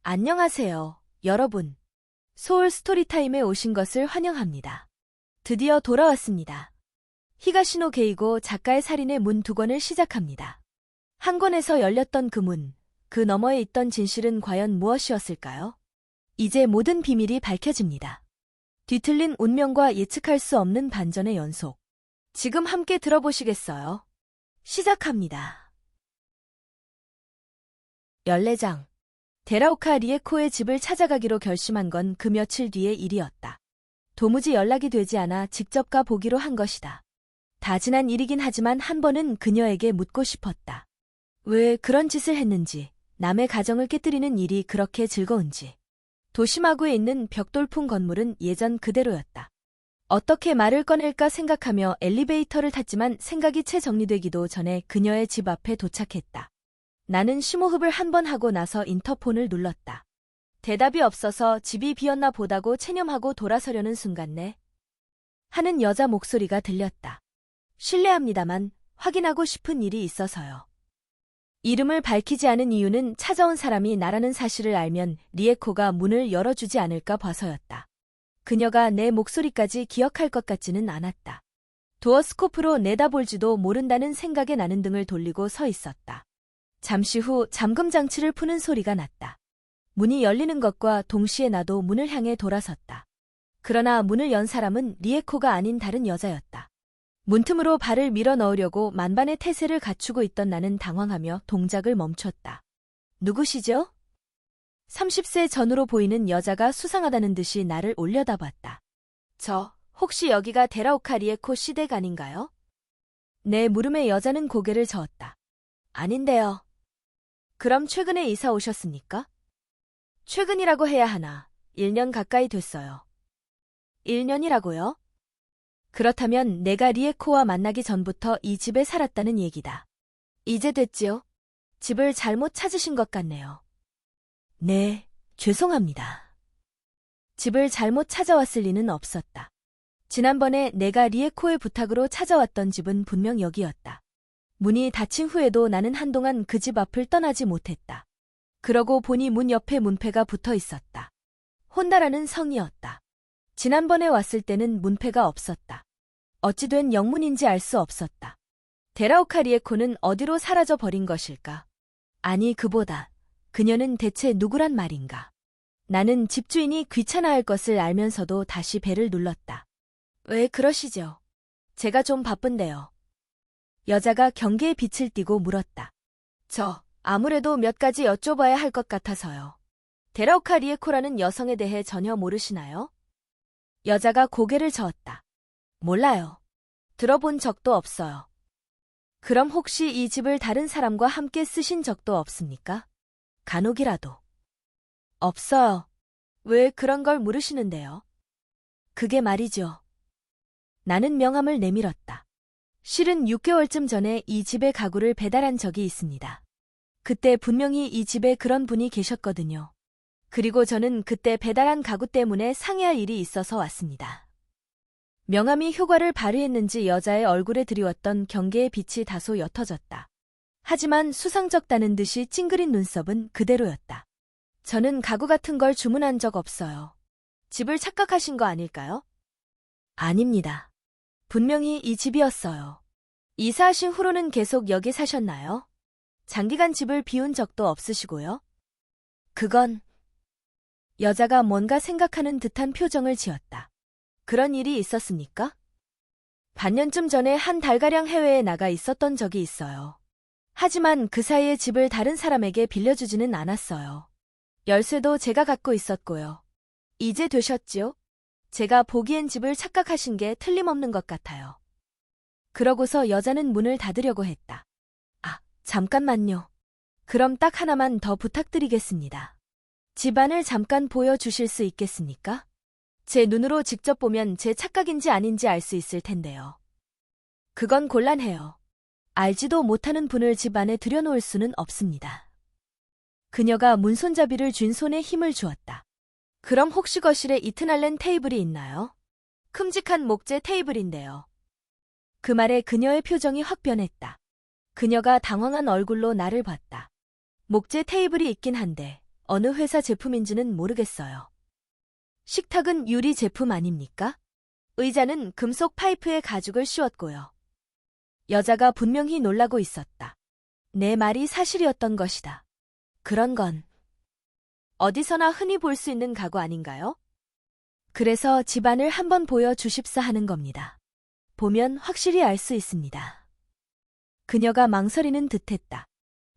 안녕하세요, 여러분. 소울 스토리타임에 오신 것을 환영합니다. 드디어 돌아왔습니다. 히가시노 게이고 작가의 살인의 문 2권을 시작합니다. 한 권에서 열렸던 그 문, 그 너머에 있던 진실은 과연 무엇이었을까요? 이제 모든 비밀이 밝혀집니다. 뒤틀린 운명과 예측할 수 없는 반전의 연속. 지금 함께 들어보시겠어요? 시작합니다. 14장. 데라오카 리에코의 집을 찾아가기로 결심한 건 그 며칠 뒤의 일이었다. 도무지 연락이 되지 않아 직접 가보기로 한 것이다. 다 지난 일이긴 하지만 한 번은 그녀에게 묻고 싶었다. 왜 그런 짓을 했는지, 남의 가정을 깨뜨리는 일이 그렇게 즐거운지. 도시마구에 있는 벽돌풍 건물은 예전 그대로였다. 어떻게 말을 꺼낼까 생각하며 엘리베이터를 탔지만 생각이 채 정리되기도 전에 그녀의 집 앞에 도착했다. 나는 심호흡을 한 번 하고 나서 인터폰을 눌렀다. 대답이 없어서 집이 비었나 보다고 체념하고 돌아서려는 순간 네 하는 여자 목소리가 들렸다. 실례합니다만 확인하고 싶은 일이 있어서요. 이름을 밝히지 않은 이유는 찾아온 사람이 나라는 사실을 알면 리에코가 문을 열어주지 않을까 봐서였다. 그녀가 내 목소리까지 기억할 것 같지는 않았다. 도어 스코프로 내다볼지도 모른다는 생각에 나는 등을 돌리고 서 있었다. 잠시 후 잠금 장치를 푸는 소리가 났다. 문이 열리는 것과 동시에 나도 문을 향해 돌아섰다. 그러나 문을 연 사람은 리에코가 아닌 다른 여자였다. 문틈으로 발을 밀어 넣으려고 만반의 태세를 갖추고 있던 나는 당황하며 동작을 멈췄다. 누구시죠? 30세 전후로 보이는 여자가 수상하다는 듯이 나를 올려다봤다. 혹시 여기가 데라오카 리에코 시댁 아닌가요? 내 물음에 여자는 고개를 저었다. 아닌데요. 그럼 최근에 이사 오셨습니까? 최근이라고 해야 하나, 1년 가까이 됐어요. 1년이라고요? 그렇다면 내가 리에코와 만나기 전부터 이 집에 살았다는 얘기다. 이제 됐지요? 집을 잘못 찾으신 것 같네요. 네, 죄송합니다. 집을 잘못 찾아왔을 리는 없었다. 지난번에 내가 리에코의 부탁으로 찾아왔던 집은 분명 여기였다. 문이 닫힌 후에도 나는 한동안 그 집 앞을 떠나지 못했다. 그러고 보니 문 옆에 문패가 붙어 있었다. 혼다라는 성이었다. 지난번에 왔을 때는 문패가 없었다. 어찌 된 영문인지 알 수 없었다. 데라오카 리에코는 어디로 사라져 버린 것일까? 아니 그보다 그녀는 대체 누구란 말인가? 나는 집주인이 귀찮아할 것을 알면서도 다시 벨을 눌렀다. 왜 그러시죠? 제가 좀 바쁜데요. 여자가 경계의 빛을 띠고 물었다. 아무래도 몇 가지 여쭤봐야 할 것 같아서요. 데라오카 리에코라는 여성에 대해 전혀 모르시나요? 여자가 고개를 저었다. 몰라요. 들어본 적도 없어요. 그럼 혹시 이 집을 다른 사람과 함께 쓰신 적도 없습니까? 간혹이라도. 없어요. 왜 그런 걸 물으시는데요? 그게 말이죠. 나는 명함을 내밀었다. 실은 6개월쯤 전에 이 집의 가구를 배달한 적이 있습니다. 그때 분명히 이 집에 그런 분이 계셨거든요. 그리고 저는 그때 배달한 가구 때문에 상의할 일이 있어서 왔습니다. 명함이 효과를 발휘했는지 여자의 얼굴에 드리웠던 경계의 빛이 다소 옅어졌다. 하지만 수상쩍다는 듯이 찡그린 눈썹은 그대로였다. 저는 가구 같은 걸 주문한 적 없어요. 집을 착각하신 거 아닐까요? 아닙니다. 분명히 이 집이었어요. 이사하신 후로는 계속 여기 사셨나요? 장기간 집을 비운 적도 없으시고요? 그건... 여자가 뭔가 생각하는 듯한 표정을 지었다. 그런 일이 있었습니까? 반년쯤 전에 한 달가량 해외에 나가 있었던 적이 있어요. 하지만 그 사이에 집을 다른 사람에게 빌려주지는 않았어요. 열쇠도 제가 갖고 있었고요. 이제 되셨지요? 제가 보기엔 집을 착각하신 게 틀림없는 것 같아요. 그러고서 여자는 문을 닫으려고 했다. 잠깐만요. 그럼 딱 하나만 더 부탁드리겠습니다. 집안을 잠깐 보여주실 수 있겠습니까? 제 눈으로 직접 보면 제 착각인지 아닌지 알 수 있을 텐데요. 그건 곤란해요. 알지도 못하는 분을 집 안에 들여놓을 수는 없습니다. 그녀가 문손잡이를 쥔 손에 힘을 주었다. 그럼 혹시 거실에 이트날렌 테이블이 있나요? 큼직한 목재 테이블인데요. 그 말에 그녀의 표정이 확 변했다. 그녀가 당황한 얼굴로 나를 봤다. 목재 테이블이 있긴 한데 어느 회사 제품인지는 모르겠어요. 식탁은 유리 제품 아닙니까? 의자는 금속 파이프에 가죽을 씌웠고요. 여자가 분명히 놀라고 있었다. 내 말이 사실이었던 것이다. 그런 건 어디서나 흔히 볼 수 있는 가구 아닌가요? 그래서 집안을 한번 보여주십사 하는 겁니다. 보면 확실히 알 수 있습니다. 그녀가 망설이는 듯했다.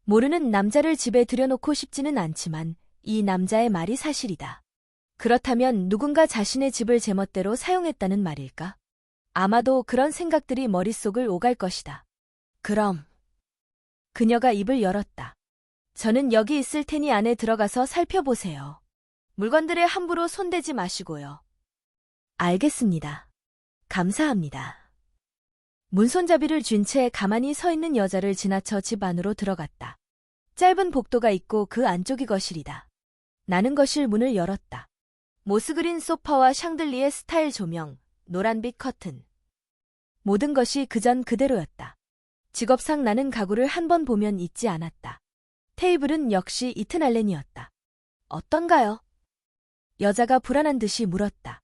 모르는 남자를 집에 들여놓고 싶지는 않지만 이 남자의 말이 사실이다. 그렇다면 누군가 자신의 집을 제멋대로 사용했다는 말일까? 아마도 그런 생각들이 머릿속을 오갈 것이다. 그럼 그녀가 입을 열었다. 저는 여기 있을 테니 안에 들어가서 살펴보세요. 물건들에 함부로 손대지 마시고요. 알겠습니다. 감사합니다. 문손잡이를 쥔 채 가만히 서 있는 여자를 지나쳐 집 안으로 들어갔다. 짧은 복도가 있고 그 안쪽이 거실이다. 나는 거실 문을 열었다. 모스그린 소파와 샹들리에 스타일 조명, 노란빛 커튼. 모든 것이 그전 그대로였다. 직업상 나는 가구를 한 번 보면 잊지 않았다. 테이블은 역시 이튼 알렌이었다. 어떤가요? 여자가 불안한 듯이 물었다.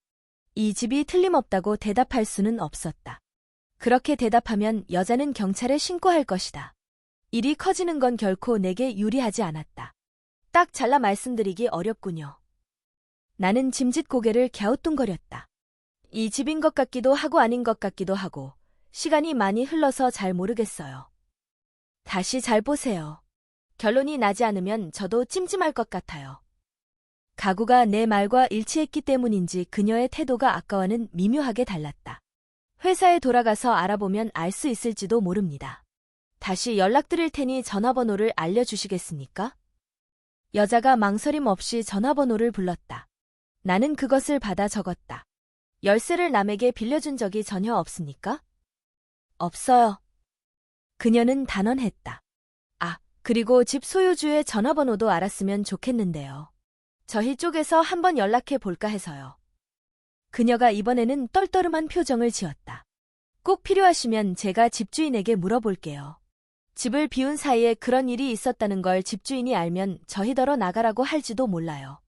이 집이 틀림없다고 대답할 수는 없었다. 그렇게 대답하면 여자는 경찰에 신고할 것이다. 일이 커지는 건 결코 내게 유리하지 않았다. 딱 잘라 말씀드리기 어렵군요. 나는 짐짓 고개를 갸우뚱거렸다. 이 집인 것 같기도 하고 아닌 것 같기도 하고 시간이 많이 흘러서 잘 모르겠어요. 다시 잘 보세요. 결론이 나지 않으면 저도 찜찜할 것 같아요. 가구가 내 말과 일치했기 때문인지 그녀의 태도가 아까와는 미묘하게 달랐다. 회사에 돌아가서 알아보면 알 수 있을지도 모릅니다. 다시 연락드릴 테니 전화번호를 알려주시겠습니까? 여자가 망설임 없이 전화번호를 불렀다. 나는 그것을 받아 적었다. 열쇠를 남에게 빌려준 적이 전혀 없습니까? 없어요. 그녀는 단언했다. 아, 그리고 집 소유주의 전화번호도 알았으면 좋겠는데요. 저희 쪽에서 한번 연락해 볼까 해서요. 그녀가 이번에는 떨떠름한 표정을 지었다. 꼭 필요하시면 제가 집주인에게 물어볼게요. 집을 비운 사이에 그런 일이 있었다는 걸 집주인이 알면 저희더러 나가라고 할지도 몰라요.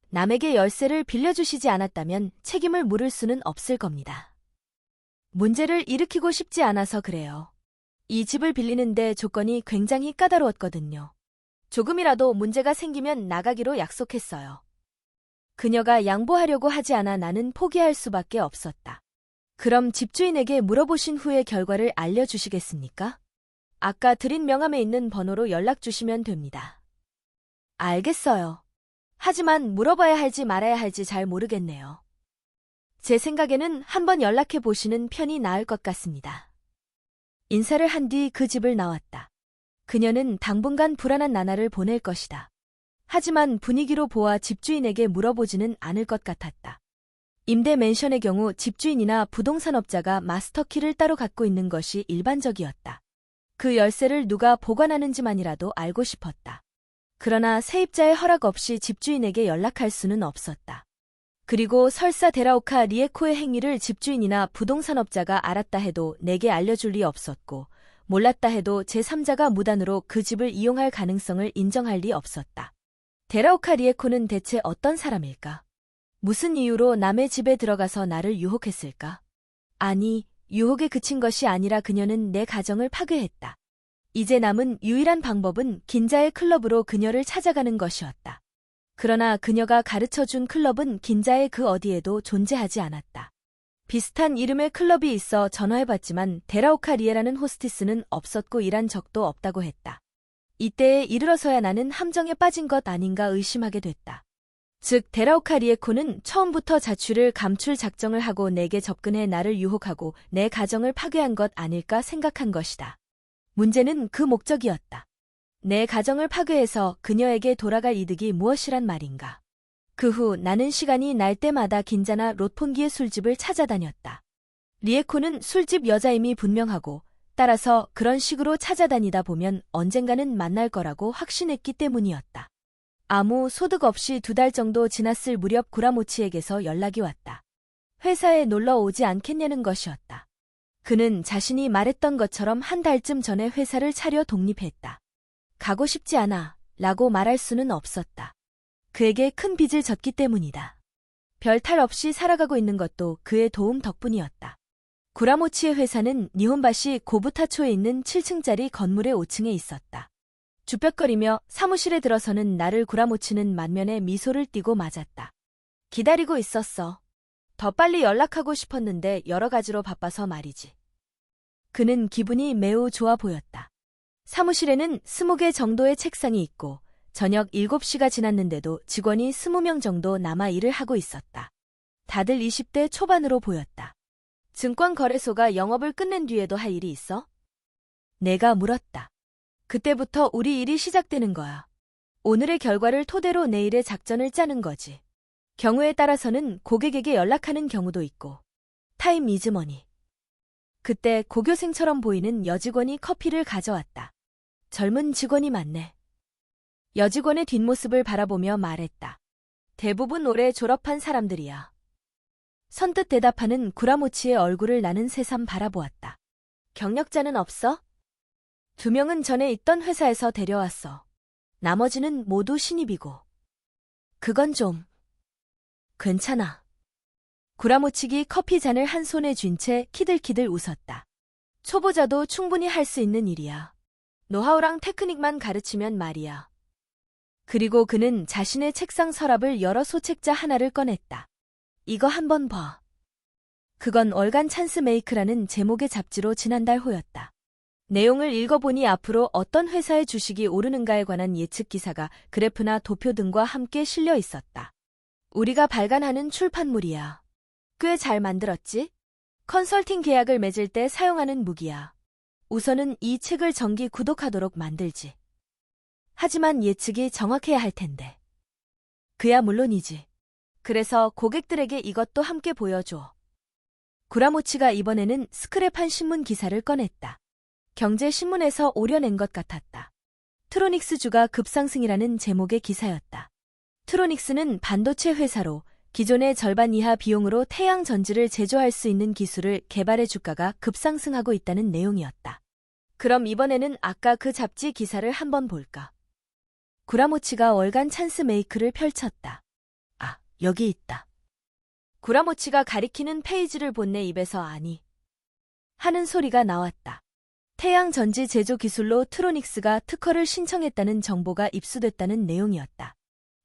남에게 열쇠를 빌려주시지 않았다면 책임을 물을 수는 없을 겁니다. 문제를 일으키고 싶지 않아서 그래요. 이 집을 빌리는데 조건이 굉장히 까다로웠거든요. 조금이라도 문제가 생기면 나가기로 약속했어요. 그녀가 양보하려고 하지 않아 나는 포기할 수밖에 없었다. 그럼 집주인에게 물어보신 후에 결과를 알려주시겠습니까? 아까 드린 명함에 있는 번호로 연락 주시면 됩니다. 알겠어요. 하지만 물어봐야 할지 말아야 할지 잘 모르겠네요. 제 생각에는 한번 연락해 보시는 편이 나을 것 같습니다. 인사를 한 뒤 그 집을 나왔다. 그녀는 당분간 불안한 나날을 보낼 것이다. 하지만 분위기로 보아 집주인에게 물어보지는 않을 것 같았다. 임대 맨션의 경우 집주인이나 부동산업자가 마스터키를 따로 갖고 있는 것이 일반적이었다. 그 열쇠를 누가 보관하는지만이라도 알고 싶었다. 그러나 세입자의 허락 없이 집주인에게 연락할 수는 없었다. 그리고 설사 데라오카 리에코의 행위를 집주인이나 부동산업자가 알았다 해도 내게 알려줄 리 없었고 몰랐다 해도 제3자가 무단으로 그 집을 이용할 가능성을 인정할 리 없었다. 데라오카 리에코는 대체 어떤 사람일까? 무슨 이유로 남의 집에 들어가서 나를 유혹했을까? 아니, 유혹에 그친 것이 아니라 그녀는 내 가정을 파괴했다. 이제 남은 유일한 방법은 긴자의 클럽으로 그녀를 찾아가는 것이었다. 그러나 그녀가 가르쳐준 클럽은 긴자의 그 어디에도 존재하지 않았다. 비슷한 이름의 클럽이 있어 전화해봤지만 데라오카 리에라는 호스티스는 없었고 일한 적도 없다고 했다. 이때에 이르러서야 나는 함정에 빠진 것 아닌가 의심하게 됐다. 즉 데라오카 리에코는 처음부터 자취를 감출 작정을 하고 내게 접근해 나를 유혹하고 내 가정을 파괴한 것 아닐까 생각한 것이다. 문제는 그 목적이었다. 내 가정을 파괴해서 그녀에게 돌아갈 이득이 무엇이란 말인가. 그 후 나는 시간이 날 때마다 긴자나 롯폰기의 술집을 찾아다녔다. 리에코는 술집 여자임이 분명하고 따라서 그런 식으로 찾아다니다 보면 언젠가는 만날 거라고 확신했기 때문이었다. 아무 소득 없이 2달 정도 지났을 무렵 구라모치에게서 연락이 왔다. 회사에 놀러 오지 않겠냐는 것이었다. 그는 자신이 말했던 것처럼 한 달쯤 전에 회사를 차려 독립했다. 가고 싶지 않아. 라고 말할 수는 없었다. 그에게 큰 빚을 졌기 때문이다. 별 탈 없이 살아가고 있는 것도 그의 도움 덕분이었다. 구라모치의 회사는 니혼바시 고부타초에 있는 7층짜리 건물의 5층에 있었다. 주뼛거리며 사무실에 들어서는 나를 구라모치는 만면에 미소를 띠고 맞았다. 기다리고 있었어. 더 빨리 연락하고 싶었는데 여러 가지로 바빠서 말이지. 그는 기분이 매우 좋아 보였다. 사무실에는 20개 정도의 책상이 있고 저녁 7시가 지났는데도 직원이 20명 정도 남아 일을 하고 있었다. 다들 20대 초반으로 보였다. 증권거래소가 영업을 끝낸 뒤에도 할 일이 있어? 내가 물었다. 그때부터 우리 일이 시작되는 거야. 오늘의 결과를 토대로 내일의 작전을 짜는 거지. 경우에 따라서는 고객에게 연락하는 경우도 있고. 타임 이즈 머니. 그때 고교생처럼 보이는 여직원이 커피를 가져왔다. 젊은 직원이 많네. 여직원의 뒷모습을 바라보며 말했다. 대부분 올해 졸업한 사람들이야. 선뜻 대답하는 구라모치의 얼굴을 나는 새삼 바라보았다. 경력자는 없어? 2명은 전에 있던 회사에서 데려왔어. 나머지는 모두 신입이고. 그건 좀. 괜찮아. 구라모치기 커피 잔을 한 손에 쥔 채 키들키들 웃었다. 초보자도 충분히 할 수 있는 일이야. 노하우랑 테크닉만 가르치면 말이야. 그리고 그는 자신의 책상 서랍을 열어 소책자 하나를 꺼냈다. 이거 한번 봐. 그건 월간 찬스 메이크라는 제목의 잡지로 지난달 호였다. 내용을 읽어보니 앞으로 어떤 회사의 주식이 오르는가에 관한 예측 기사가 그래프나 도표 등과 함께 실려 있었다. 우리가 발간하는 출판물이야. 꽤 잘 만들었지? 컨설팅 계약을 맺을 때 사용하는 무기야. 우선은 이 책을 정기 구독하도록 만들지. 하지만 예측이 정확해야 할 텐데. 그야 물론이지. 그래서 고객들에게 이것도 함께 보여줘. 구라모치가 이번에는 스크랩한 신문 기사를 꺼냈다. 경제신문에서 오려낸 것 같았다. 트로닉스주가 급상승이라는 제목의 기사였다. 트로닉스는 반도체 회사로 기존의 절반 이하 비용으로 태양 전지를 제조할 수 있는 기술을 개발해 주가가 급상승하고 있다는 내용이었다. 그럼 이번에는 아까 그 잡지 기사를 한번 볼까? 구라모치가 월간 찬스 메이크를 펼쳤다. 아, 여기 있다. 구라모치가 가리키는 페이지를 본 내 입에서 아니 하는 소리가 나왔다. 태양 전지 제조 기술로 트로닉스가 특허를 신청했다는 정보가 입수됐다는 내용이었다.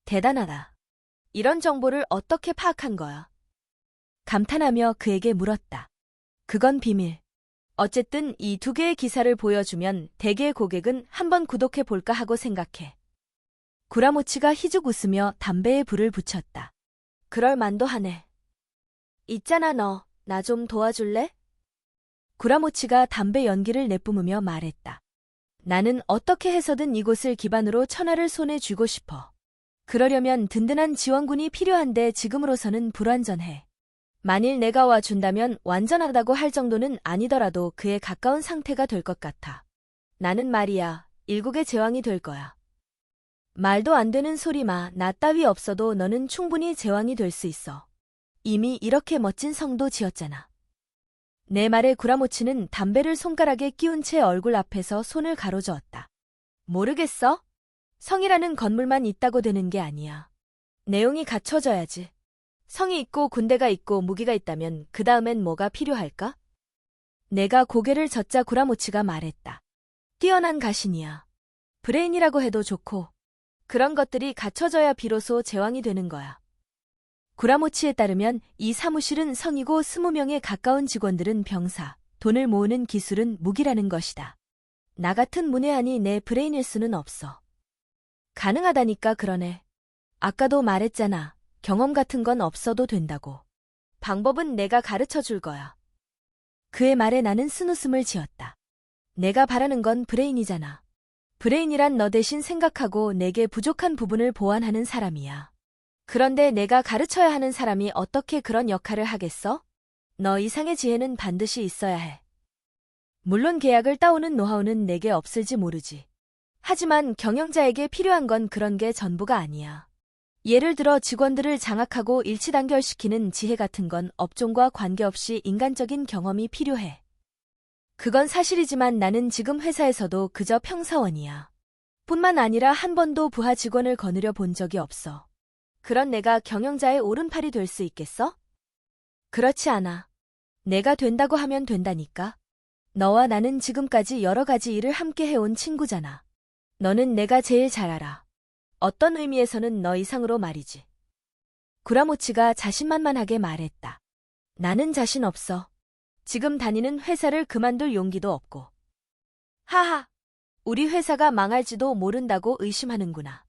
대단하다. 이런 정보를 어떻게 파악한 거야? 감탄하며 그에게 물었다. 그건 비밀. 어쨌든 이 2개의 기사를 보여주면 대개의 고객은 한번 구독해 볼까 하고 생각해. 구라모치가 희죽 웃으며 담배에 불을 붙였다. 그럴 만도 하네. 있잖아 너, 나 좀 도와줄래? 구라모치가 담배 연기를 내뿜으며 말했다. 나는 어떻게 해서든 이곳을 기반으로 천하를 손에 쥐고 싶어. 그러려면 든든한 지원군이 필요한데 지금으로서는 불완전해. 만일 내가 와준다면 완전하다고 할 정도는 아니더라도 그에 가까운 상태가 될 것 같아. 나는 말이야, 일국의 제왕이 될 거야. 말도 안 되는 소리 마. 나 따위 없어도 너는 충분히 제왕이 될 수 있어. 이미 이렇게 멋진 성도 지었잖아. 내 말에 구라모치는 담배를 손가락에 끼운 채 얼굴 앞에서 손을 가로저었다. 모르겠어? 성이라는 건물만 있다고 되는 게 아니야. 내용이 갖춰져야지. 성이 있고 군대가 있고 무기가 있다면 그 다음엔 뭐가 필요할까? 내가 고개를 젓자 구라모치가 말했다. 뛰어난 가신이야. 브레인이라고 해도 좋고. 그런 것들이 갖춰져야 비로소 제왕이 되는 거야. 구라모치에 따르면 이 사무실은 성이고 20명에 가까운 직원들은 병사, 돈을 모으는 기술은 무기라는 것이다. 나 같은 문외한이 내 브레인일 수는 없어. 가능하다니까 그러네. 아까도 말했잖아. 경험 같은 건 없어도 된다고. 방법은 내가 가르쳐 줄 거야. 그의 말에 나는 쓴웃음을 지었다. 내가 바라는 건 브레인이잖아. 브레인이란 너 대신 생각하고 내게 부족한 부분을 보완하는 사람이야. 그런데 내가 가르쳐야 하는 사람이 어떻게 그런 역할을 하겠어? 너 이상의 지혜는 반드시 있어야 해. 물론 계약을 따오는 노하우는 내게 없을지 모르지. 하지만 경영자에게 필요한 건 그런 게 전부가 아니야. 예를 들어 직원들을 장악하고 일치단결시키는 지혜 같은 건 업종과 관계없이 인간적인 경험이 필요해. 그건 사실이지만 나는 지금 회사에서도 그저 평사원이야. 뿐만 아니라 한 번도 부하 직원을 거느려 본 적이 없어. 그런 내가 경영자의 오른팔이 될 수 있겠어? 그렇지 않아. 내가 된다고 하면 된다니까. 너와 나는 지금까지 여러 가지 일을 함께 해온 친구잖아. 너는 내가 제일 잘 알아. 어떤 의미에서는 너 이상으로 말이지. 구라모치가 자신만만하게 말했다. 나는 자신 없어. 지금 다니는 회사를 그만둘 용기도 없고. 하하. 우리 회사가 망할지도 모른다고 의심하는구나.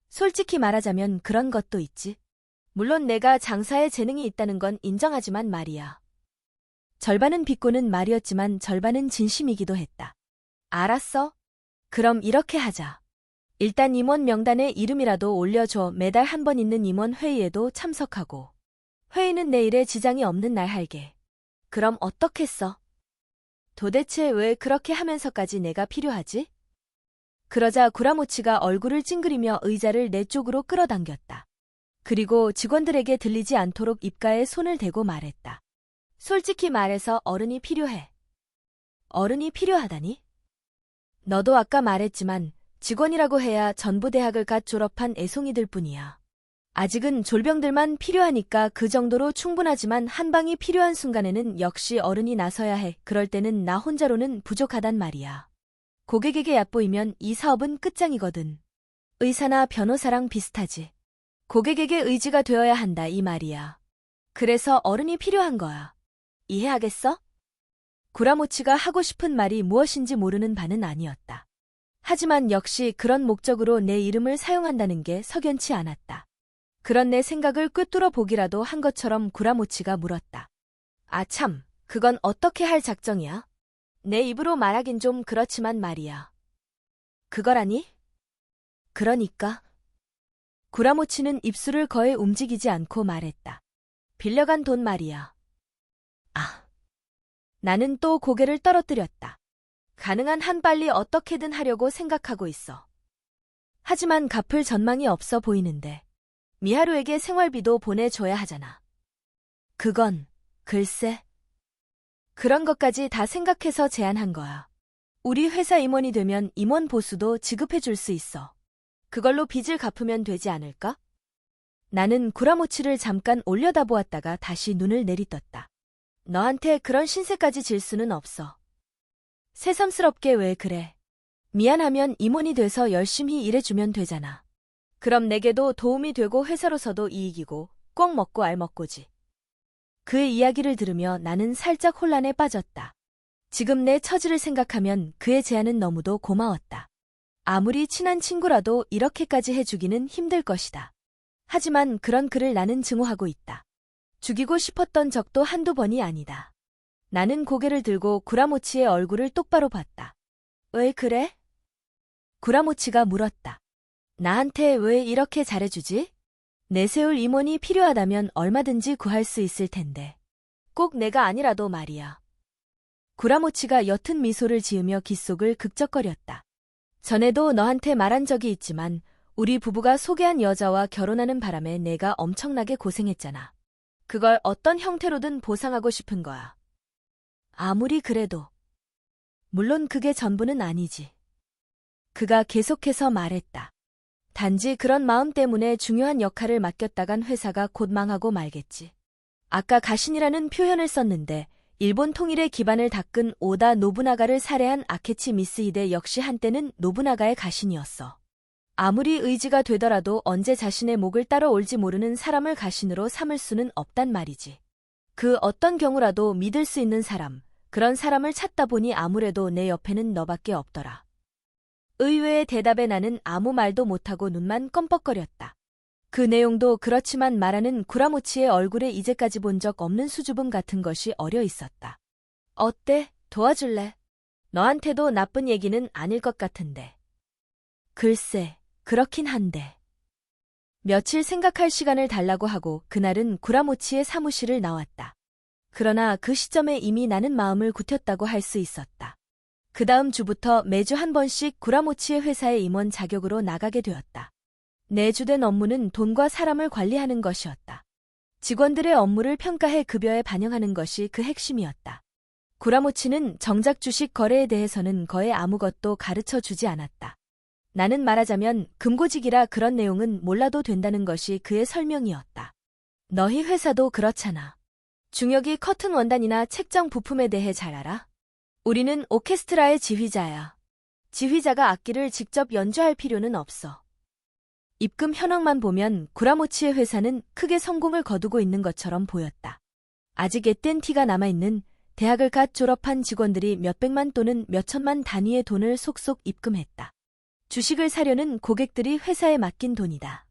솔직히 말하자면 그런 것도 있지. 물론 내가 장사에 재능이 있다는 건 인정하지만 말이야. 절반은 비꼬는 말이었지만 절반은 진심이기도 했다. 알았어. 그럼 이렇게 하자. 일단 임원 명단에 이름이라도 올려줘. 매달 한 번 있는 임원 회의에도 참석하고. 회의는 내일에 지장이 없는 날 할게. 그럼 어떻겠어? 도대체 왜 그렇게 하면서까지 내가 필요하지? 그러자 구라모치가 얼굴을 찡그리며 의자를 내 쪽으로 끌어당겼다. 그리고 직원들에게 들리지 않도록 입가에 손을 대고 말했다. 솔직히 말해서 어른이 필요해. 어른이 필요하다니? 너도 아까 말했지만 직원이라고 해야 전부대학을 갓 졸업한 애송이들 뿐이야. 아직은 졸병들만 필요하니까 그 정도로 충분하지만 한 방이 필요한 순간에는 역시 어른이 나서야 해. 그럴 때는 나 혼자로는 부족하단 말이야. 고객에게 얕보이면 이 사업은 끝장이거든. 의사나 변호사랑 비슷하지. 고객에게 의지가 되어야 한다 이 말이야. 그래서 어른이 필요한 거야. 이해하겠어? 구라모치가 하고 싶은 말이 무엇인지 모르는 바는 아니었다. 하지만 역시 그런 목적으로 내 이름을 사용한다는 게 석연치 않았다. 그런 내 생각을 꿰뚫어 보기라도 한 것처럼 구라모치가 물었다. 아 참, 그건 어떻게 할 작정이야? 내 입으로 말하긴 좀 그렇지만 말이야. 그거라니? 그러니까. 구라모치는 입술을 거의 움직이지 않고 말했다. 빌려간 돈 말이야. 아. 나는 또 고개를 떨어뜨렸다. 가능한 한 빨리 어떻게든 하려고 생각하고 있어. 하지만 갚을 전망이 없어 보이는데. 미하루에게 생활비도 보내줘야 하잖아. 그건 글쎄. 그런 것까지 다 생각해서 제안한 거야. 우리 회사 임원이 되면 임원 보수도 지급해줄 수 있어. 그걸로 빚을 갚으면 되지 않을까? 나는 구라모치를 잠깐 올려다보았다가 다시 눈을 내리떴다. 너한테 그런 신세까지 질 수는 없어. 새삼스럽게 왜 그래? 미안하면 임원이 돼서 열심히 일해주면 되잖아. 그럼 내게도 도움이 되고 회사로서도 이익이고 꼭 먹고 알먹고지. 그의 이야기를 들으며 나는 살짝 혼란에 빠졌다. 지금 내 처지를 생각하면 그의 제안은 너무도 고마웠다. 아무리 친한 친구라도 이렇게까지 해주기는 힘들 것이다. 하지만 그런 그를 나는 증오하고 있다. 죽이고 싶었던 적도 한두 번이 아니다. 나는 고개를 들고 구라모치의 얼굴을 똑바로 봤다. 왜 그래? 구라모치가 물었다. 나한테 왜 이렇게 잘해주지? 내세울 임원이 필요하다면 얼마든지 구할 수 있을 텐데. 꼭 내가 아니라도 말이야. 구라모치가 옅은 미소를 지으며 귓속을 극적거렸다. 전에도 너한테 말한 적이 있지만 우리 부부가 소개한 여자와 결혼하는 바람에 내가 엄청나게 고생했잖아. 그걸 어떤 형태로든 보상하고 싶은 거야. 아무리 그래도. 물론 그게 전부는 아니지. 그가 계속해서 말했다. 단지 그런 마음 때문에 중요한 역할을 맡겼다간 회사가 곧 망하고 말겠지. 아까 가신이라는 표현을 썼는데 일본 통일의 기반을 닦은 오다 노부나가를 살해한 아케치 미스히데 역시 한때는 노부나가의 가신이었어. 아무리 의지가 되더라도 언제 자신의 목을 따러 올지 모르는 사람을 가신으로 삼을 수는 없단 말이지. 그 어떤 경우라도 믿을 수 있는 사람, 그런 사람을 찾다 보니 아무래도 내 옆에는 너밖에 없더라. 의외의 대답에 나는 아무 말도 못하고 눈만 껌뻑거렸다. 그 내용도 그렇지만 말하는 구라모치의 얼굴에 이제까지 본 적 없는 수줍음 같은 것이 어려 있었다. 어때? 도와줄래? 너한테도 나쁜 얘기는 아닐 것 같은데. 글쎄, 그렇긴 한데. 며칠 생각할 시간을 달라고 하고 그날은 구라모치의 사무실을 나왔다. 그러나 그 시점에 이미 나는 마음을 굳혔다고 할 수 있었다. 그 다음 주부터 매주 한 번씩 구라모치의 회사의 임원 자격으로 나가게 되었다. 내 주된 업무는 돈과 사람을 관리하는 것이었다. 직원들의 업무를 평가해 급여에 반영하는 것이 그 핵심이었다. 구라모치는 정작 주식 거래에 대해서는 거의 아무것도 가르쳐 주지 않았다. 나는 말하자면 금고직이라 그런 내용은 몰라도 된다는 것이 그의 설명이었다. 너희 회사도 그렇잖아. 중역이 커튼 원단이나 책정 부품에 대해 잘 알아? 우리는 오케스트라의 지휘자야. 지휘자가 악기를 직접 연주할 필요는 없어. 입금 현황만 보면 구라모치의 회사는 크게 성공을 거두고 있는 것처럼 보였다. 아직 앳된 티가 남아있는 대학을 갓 졸업한 직원들이 몇백만 또는 몇천만 단위의 돈을 속속 입금했다. 주식을 사려는 고객들이 회사에 맡긴 돈이다.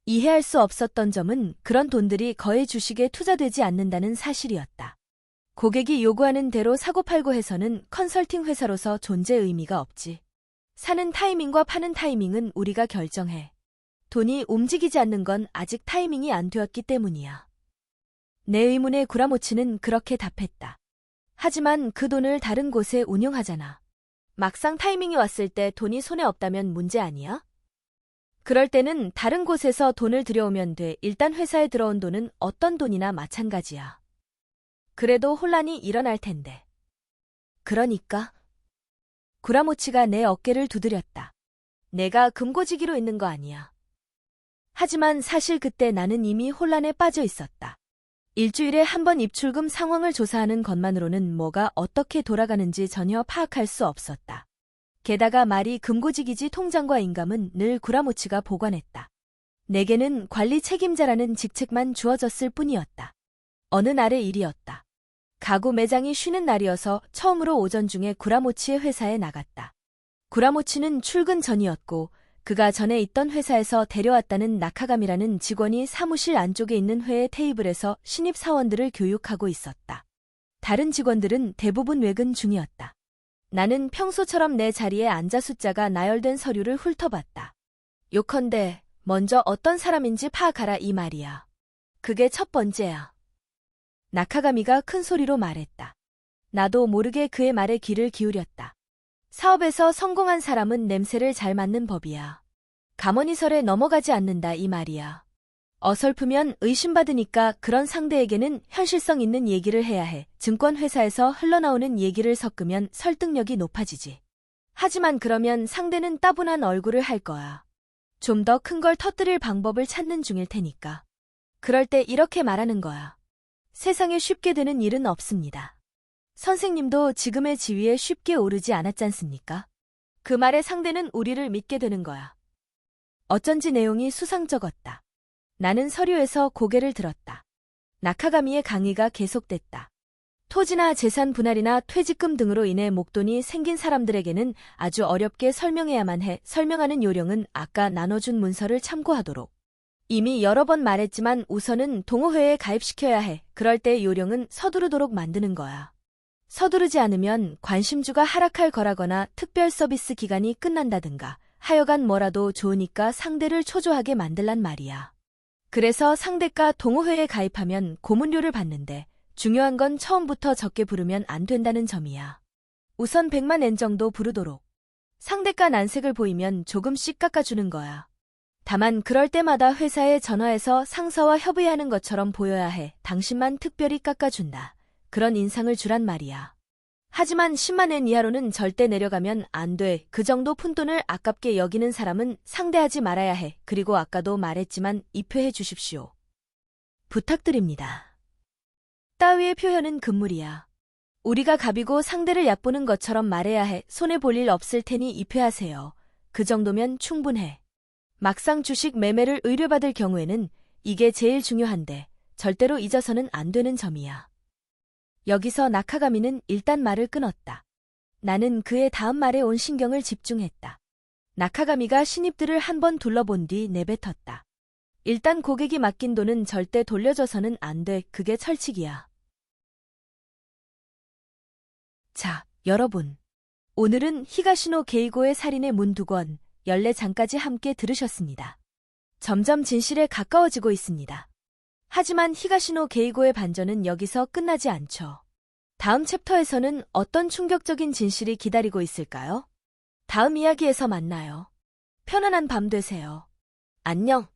이해할 수 없었던 점은 그런 돈들이 거의 주식에 투자되지 않는다는 사실이었다. 고객이 요구하는 대로 사고팔고 해서는 컨설팅 회사로서 존재 의미가 없지. 사는 타이밍과 파는 타이밍은 우리가 결정해. 돈이 움직이지 않는 건 아직 타이밍이 안 되었기 때문이야. 내 의문에 구라모치는 그렇게 답했다. 하지만 그 돈을 다른 곳에 운용하잖아. 막상 타이밍이 왔을 때 돈이 손에 없다면 문제 아니야? 그럴 때는 다른 곳에서 돈을 들여오면 돼. 일단 회사에 들어온 돈은 어떤 돈이나 마찬가지야. 그래도 혼란이 일어날 텐데. 그러니까? 구라모치가 내 어깨를 두드렸다. 내가 금고지기로 있는 거 아니야. 하지만 사실 그때 나는 이미 혼란에 빠져 있었다. 일주일에 한 번 입출금 상황을 조사하는 것만으로는 뭐가 어떻게 돌아가는지 전혀 파악할 수 없었다. 게다가 말이 금고지기지 통장과 인감은 늘 구라모치가 보관했다. 내게는 관리 책임자라는 직책만 주어졌을 뿐이었다. 어느 날의 일이었다. 가구 매장이 쉬는 날이어서 처음으로 오전 중에 구라모치의 회사에 나갔다. 구라모치는 출근 전이었고 그가 전에 있던 회사에서 데려왔다는 나카감이라는 직원이 사무실 안쪽에 있는 회의 테이블에서 신입사원들을 교육하고 있었다. 다른 직원들은 대부분 외근 중이었다. 나는 평소처럼 내 자리에 앉아 숫자가 나열된 서류를 훑어봤다. 요컨대 먼저 어떤 사람인지 파악하라 이 말이야. 그게 첫 번째야. 나카가미가 큰 소리로 말했다. 나도 모르게 그의 말에 귀를 기울였다. 사업에서 성공한 사람은 냄새를 잘 맡는 법이야. 가머니설에 넘어가지 않는다 이 말이야. 어설프면 의심받으니까 그런 상대에게는 현실성 있는 얘기를 해야 해. 증권회사에서 흘러나오는 얘기를 섞으면 설득력이 높아지지. 하지만 그러면 상대는 따분한 얼굴을 할 거야. 좀 더 큰 걸 터뜨릴 방법을 찾는 중일 테니까. 그럴 때 이렇게 말하는 거야. 세상에 쉽게 되는 일은 없습니다. 선생님도 지금의 지위에 쉽게 오르지 않았잖습니까? 그 말의 상대는 우리를 믿게 되는 거야. 어쩐지 내용이 수상쩍었다. 나는 서류에서 고개를 들었다. 나카가미의 강의가 계속됐다. 토지나 재산 분할이나 퇴직금 등으로 인해 목돈이 생긴 사람들에게는 아주 어렵게 설명해야만 해. 설명하는 요령은 아까 나눠준 문서를 참고하도록. 이미 여러 번 말했지만 우선은 동호회에 가입시켜야 해. 그럴 때 요령은 서두르도록 만드는 거야. 서두르지 않으면 관심주가 하락할 거라거나 특별 서비스 기간이 끝난다든가 하여간 뭐라도 좋으니까 상대를 초조하게 만들란 말이야. 그래서 상대가 동호회에 가입하면 고문료를 받는데 중요한 건 처음부터 적게 부르면 안 된다는 점이야. 우선 100만 엔 정도 부르도록. 상대가 난색을 보이면 조금씩 깎아주는 거야. 다만 그럴 때마다 회사에 전화해서 상사와 협의하는 것처럼 보여야 해. 당신만 특별히 깎아준다. 그런 인상을 주란 말이야. 하지만 10만 엔 이하로는 절대 내려가면 안 돼. 그 정도 푼돈을 아깝게 여기는 사람은 상대하지 말아야 해. 그리고 아까도 말했지만 입회해 주십시오. 부탁드립니다. 따위의 표현은 금물이야. 우리가 갑이고 상대를 얕보는 것처럼 말해야 해. 손해볼 일 없을 테니 입회하세요. 그 정도면 충분해. 막상 주식 매매를 의뢰받을 경우에는 이게 제일 중요한데 절대로 잊어서는 안 되는 점이야. 여기서 나카가미는 일단 말을 끊었다. 나는 그의 다음 말에 온 신경을 집중했다. 나카가미가 신입들을 한번 둘러본 뒤 내뱉었다. 일단 고객이 맡긴 돈은 절대 돌려줘서는 안 돼. 그게 철칙이야. 자, 여러분. 오늘은 히가시노 게이고의 살인의 문 2권, 14장까지 함께 들으셨습니다. 점점 진실에 가까워지고 있습니다. 하지만 히가시노 게이고의 반전은 여기서 끝나지 않죠. 다음 챕터에서는 어떤 충격적인 진실이 기다리고 있을까요? 다음 이야기에서 만나요. 편안한 밤 되세요. 안녕.